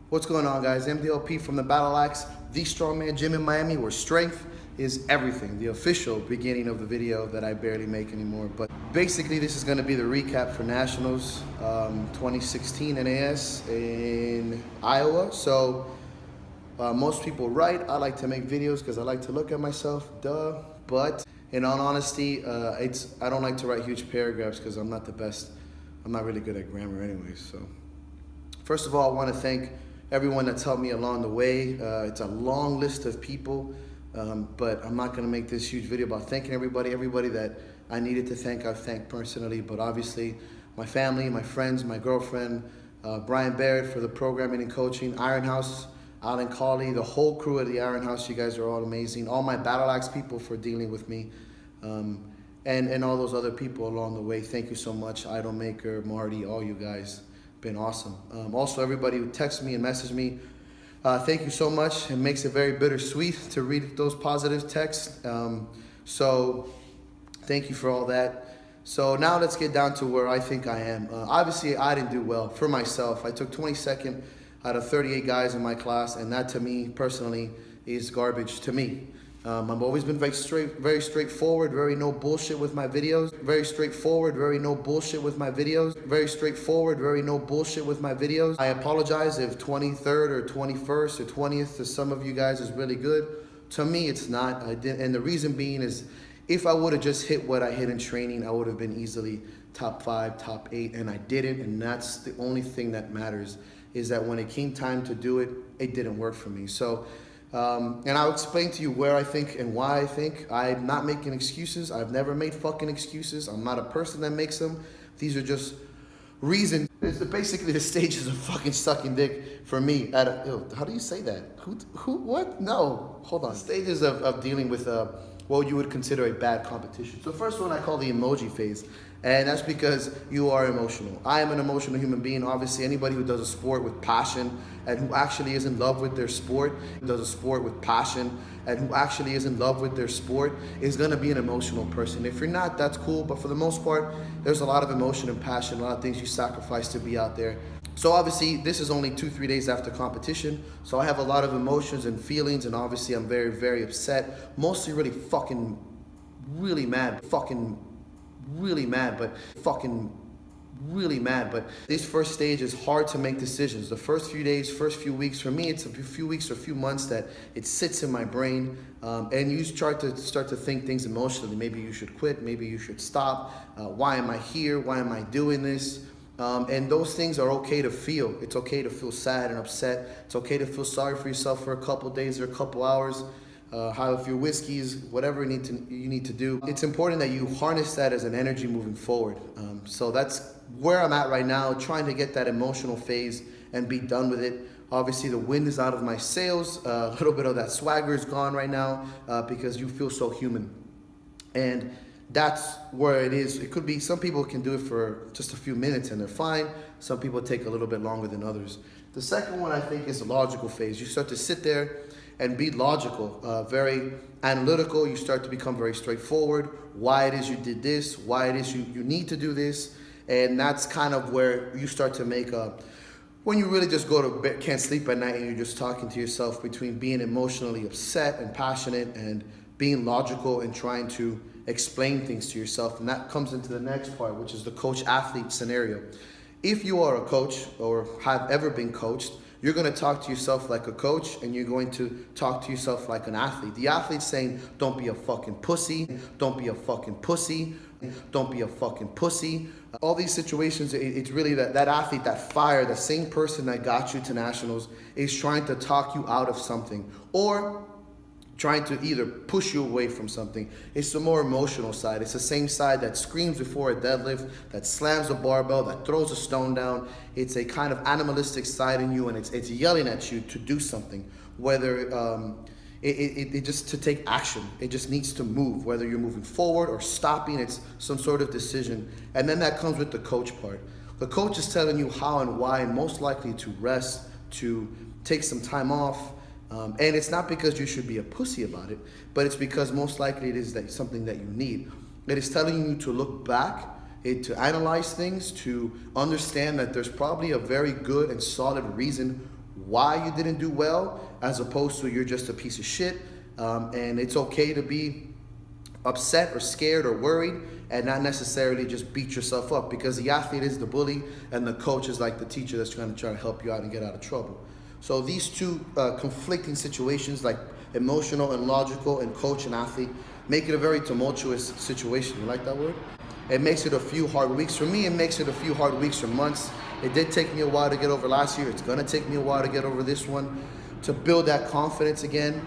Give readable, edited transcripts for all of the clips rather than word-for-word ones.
What's going on, guys? MDLP from the Battle Axe, the strongman gym in Miami, where strength is everything. The official beginning of the video that I barely make anymore. But basically, this is going to be the recap for Nationals 2016 NAS in Iowa. So most people write, I like to make videos because I like to look at myself, duh. But in all honesty, I don't like to write huge paragraphs because I'm not the best. I'm not really good at grammar anyways. So first of all, I want to thank everyone that's helped me along the way. It's a long list of people, but I'm not gonna make this huge video about thanking everybody that I needed to thank, I've thanked personally, but obviously my family, my friends, my girlfriend, Brian Barrett for the programming and coaching, Iron House, Alan Cawley, the whole crew of the Iron House, you guys are all amazing. All my Battle Axe people for dealing with me, and all those other people along the way. Thank you so much, Idolmaker, Marty, all you guys. Been awesome. Also, everybody who texts me and messaged me, thank you so much. It makes it very bittersweet to read those positive texts. So thank you for all that. So now let's get down to where I think I am. Obviously, I didn't do well for myself. I took 22nd out of 38 guys in my class, and that to me personally is garbage to me. I've always been very straightforward, very no bullshit with my videos. Very straightforward, very no bullshit with my videos. Very straightforward, very no bullshit with my videos. I apologize if 23rd or 21st or 20th to some of you guys is really good. To me, it's not. And the reason being is if I would have just hit what I hit in training, I would have been easily top 5, top 8, and I didn't. And that's the only thing that matters, is that when it came time to do it, it didn't work for me. So. And I'll explain to you where I think and why I think. I'm not making excuses. I've never made fucking excuses. I'm not a person that makes them. These are just reasons. It's basically the stages of fucking sucking dick for me. How do you say that? What? No, hold on. Stages of dealing with what you would consider a bad competition. So the first one I call the emoji phase. And that's because you are emotional. I am an emotional human being. Obviously, anybody who does a sport with passion and who actually is in love with their sport, does a sport with passion and who actually is in love with their sport is gonna be an emotional person. If you're not, that's cool. But for the most part, there's a lot of emotion and passion, a lot of things you sacrifice to be out there. So obviously, this is only 2-3 days after competition. So I have a lot of emotions and feelings, and obviously I'm very, very upset. Mostly really fucking really mad. Really mad, but this first stage is hard to make decisions. The first few days, first few weeks, for me, it's a few weeks or a few months that it sits in my brain, and you start to think things emotionally. Maybe you should quit, maybe you should stop. Why am I here? Why am I doing this? And those things are okay to feel. It's okay to feel sad and upset. It's okay to feel sorry for yourself for a couple days or a couple hours. Have your whiskeys, whatever you need to do. It's important that you harness that as an energy moving forward. So that's where I'm at right now, trying to get that emotional phase and be done with it. Obviously, the wind is out of my sails. A little bit of that swagger is gone right now because you feel so human. And that's where it is. It could be, some people can do it for just a few minutes and they're fine. Some people take a little bit longer than others. The second one, I think, is the logical phase. You start to sit there and be logical, very analytical. You start to become very straightforward. Why it is you did this, why it is you need to do this. And that's kind of where you start to make when you really just go to bed, can't sleep at night, and you're just talking to yourself between being emotionally upset and passionate and being logical and trying to explain things to yourself. And that comes into the next part, which is the coach-athlete scenario. If you are a coach or have ever been coached, you're going to talk to yourself like a coach, and you're going to talk to yourself like an athlete. The athlete's saying, don't be a fucking pussy, don't be a fucking pussy, don't be a fucking pussy. All these situations, it's really that athlete, that fire, the same person that got you to nationals is trying to talk you out of something or trying to either push you away from something. It's the more emotional side. It's the same side that screams before a deadlift, that slams a barbell, that throws a stone down. It's a kind of animalistic side in you, and it's yelling at you to do something, whether it just to take action. It just needs to move, whether you're moving forward or stopping. It's some sort of decision. And then that comes with the coach part. The coach is telling you how and why, and most likely to rest, to take some time off. And it's not because you should be a pussy about it, but it's because most likely it is something that you need. It is telling you to look back, to analyze things, to understand that there's probably a very good and solid reason why you didn't do well, as opposed to you're just a piece of shit. And it's okay to be upset or scared or worried, and not necessarily just beat yourself up, because the athlete is the bully and the coach is like the teacher that's trying to help you out and get out of trouble. So these two conflicting situations, like emotional and logical and coach and athlete, make it a very tumultuous situation. You like that word? It makes it a few hard weeks. For me, it makes it a few hard weeks or months. It did take me a while to get over last year. It's gonna take me a while to get over this one, to build that confidence again.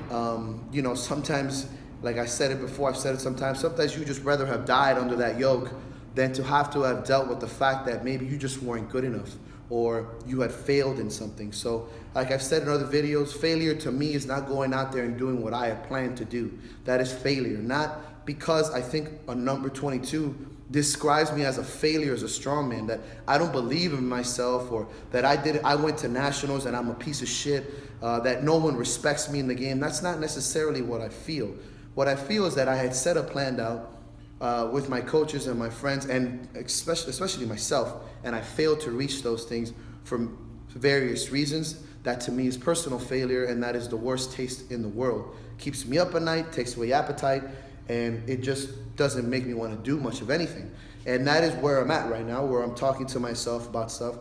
You know, sometimes, like I said it before, I've said it sometimes you just rather have died under that yoke than to have dealt with the fact that maybe you just weren't good enough or you had failed in something. So like I've said in other videos, failure to me is not going out there and doing what I had planned to do. That is failure. Not because I think a number 22 describes me as a failure as a strongman, that I don't believe in myself, or that I went to nationals and I'm a piece of shit, that no one respects me in the game. That's not necessarily what I feel. What I feel is that I had set a plan out with my coaches and my friends, and especially myself, and I failed to reach those things for various reasons. That to me is personal failure, and that is the worst taste in the world. Keeps me up at night, takes away appetite, and it just doesn't make me want to do much of anything. And that is where I'm at right now, where I'm talking to myself about stuff.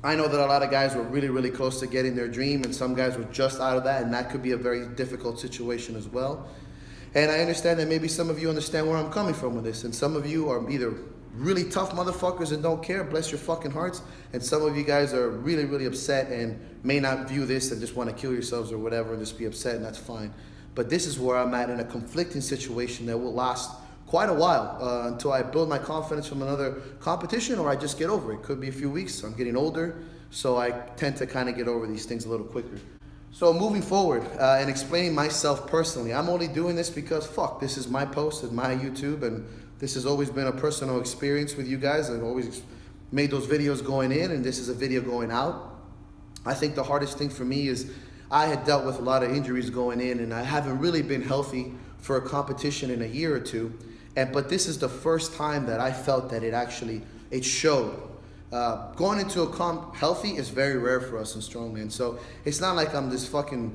I know that a lot of guys were really, really close to getting their dream, and some guys were just out of that, and that could be a very difficult situation as well. And I understand that maybe some of you understand where I'm coming from with this, and some of you are either really tough motherfuckers and don't care, bless your fucking hearts, and some of you guys are really, really upset and may not view this and just want to kill yourselves or whatever and just be upset, and that's fine. But this is where I'm at, in a conflicting situation that will last quite a while until I build my confidence from another competition, or I just get over it. Could be a few weeks. I'm getting older, so I tend to kind of get over these things a little quicker. So moving forward and explaining myself personally, I'm only doing this because fuck, this is my post and my YouTube, and this has always been a personal experience with you guys. I've always made those videos going in, and this is a video going out. I think the hardest thing for me is I had dealt with a lot of injuries going in, and I haven't really been healthy for a competition in a year or two. But this is the first time that I felt that it showed. Going into a comp healthy is very rare for us in strongman. So it's not like I'm this fucking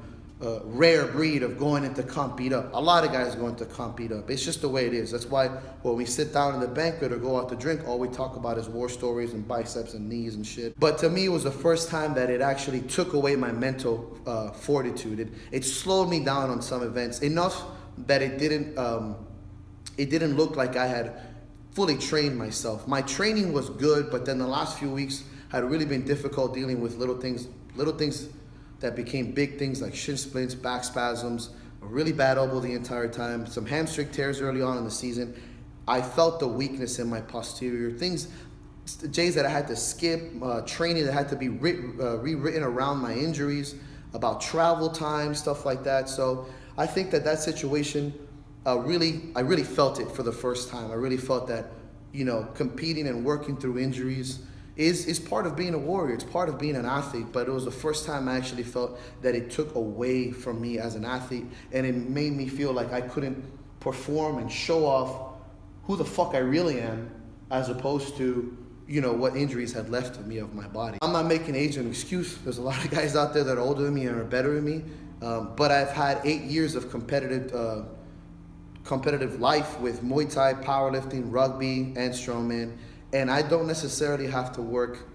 rare breed of going into comp beat up. A lot of guys go into comp beat up. It's just the way it is. That's why when we sit down in the banquet or go out to drink, all we talk about is war stories and biceps and knees and shit. But to me, it was the first time that it actually took away my mental fortitude. It slowed me down on some events enough that it didn't look like I had fully trained myself. My training was good, but then the last few weeks had really been difficult dealing with little things that became big things, like shin splints, back spasms, a really bad elbow the entire time, some hamstring tears early on in the season. I felt the weakness in my posterior, days that I had to skip, training that had to be rewritten around my injuries, about travel time, stuff like that. So I think that situation, I really felt it for the first time. I really felt that, competing and working through injuries is part of being a warrior. It's part of being an athlete, but it was the first time I actually felt that it took away from me as an athlete, and it made me feel like I couldn't perform and show off who the fuck I really am, as opposed to, what injuries had left of me, of my body. I'm not making age an excuse. There's a lot of guys out there that are older than me and are better than me, but I've had 8 years of competitive life with Muay Thai, powerlifting, rugby, and strongman. And I don't necessarily have to work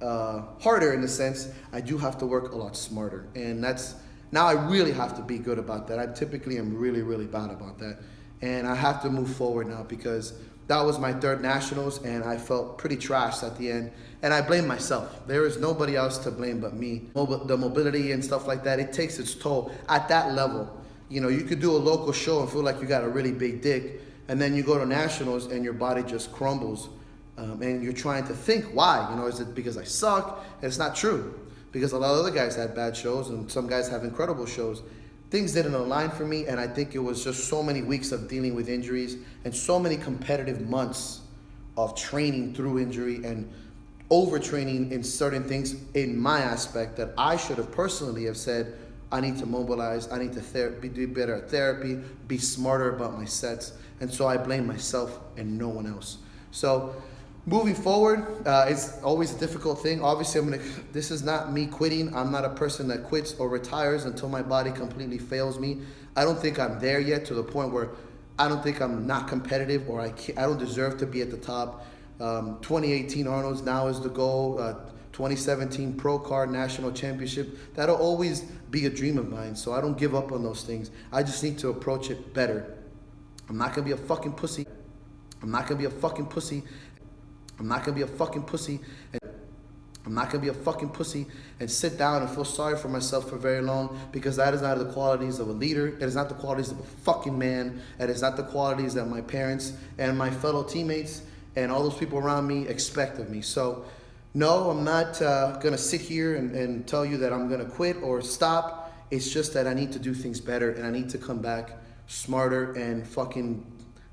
harder in the sense, I do have to work a lot smarter. And now I really have to be good about that. I typically am really, really bad about that. And I have to move forward now, because that was my 3rd nationals and I felt pretty trashed at the end. And I blame myself. There is nobody else to blame but me. The mobility and stuff like that, it takes its toll at that level. You could do a local show and feel like you got a really big dick, and then you go to nationals and your body just crumbles, and you're trying to think why. Is it because I suck? And it's not true, because a lot of other guys had bad shows and some guys have incredible shows. Things didn't align for me, and I think it was just so many weeks of dealing with injuries and so many competitive months of training through injury and overtraining in certain things in my aspect that I should have personally have said, I need to mobilize, I need to do better at therapy, be smarter about my sets. And so I blame myself and no one else. So Moving forward, it's always a difficult thing. Obviously, this is not me quitting. I'm not a person that quits or retires until my body completely fails me. I don't think I'm there yet, to the point where I don't think I'm not competitive, or I don't deserve to be at the top. 2018 Arnold's now is the goal. 2017 Pro Card National Championship. That'll always be a dream of mine, so I don't give up on those things. I just need to approach it better. I'm not gonna be a fucking pussy. I'm not gonna be a fucking pussy. I'm not gonna be a fucking pussy. I'm not gonna be a fucking pussy and sit down and feel sorry for myself for very long, because that is not the qualities of a leader. It is not the qualities of a fucking man. It is not the qualities that my parents and my fellow teammates and all those people around me expect of me. So no, I'm not gonna sit here and tell you that I'm gonna quit or stop. It's just that I need to do things better, and I need to come back smarter and fucking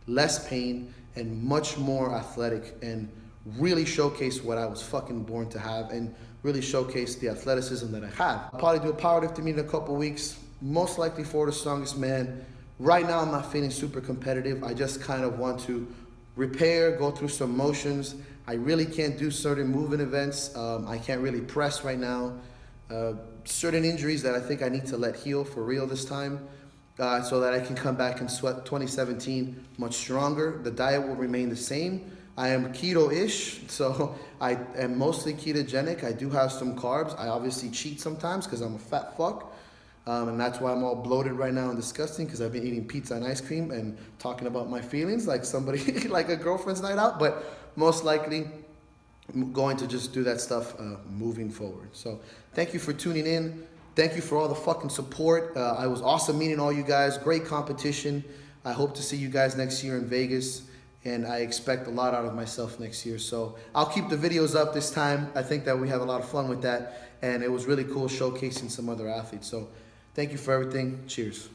less pain and much more athletic, and really showcase what I was fucking born to have, and really showcase the athleticism that I have. I'll probably do a powerlifting meet in a couple weeks, most likely for the strongest man. Right now, I'm not feeling super competitive. I just kind of want to repair, go through some motions. I really can't do certain movement events. I can't really press right now. Certain injuries that I think I need to let heal for real this time, so that I can come back and sweat 2017 much stronger. The diet will remain the same. I am keto-ish, so I am mostly ketogenic. I do have some carbs. I obviously cheat sometimes because I'm a fat fuck. And that's why I'm all bloated right now and disgusting, because I've been eating pizza and ice cream and talking about my feelings like somebody, like a girlfriend's night out. But most likely, I'm going to just do that stuff moving forward. So thank you for tuning in. Thank you for all the fucking support. I was awesome meeting all you guys. Great competition. I hope to see you guys next year in Vegas, and I expect a lot out of myself next year. So I'll keep the videos up this time. I think that we have a lot of fun with that, and it was really cool showcasing some other athletes. So thank you for everything. Cheers.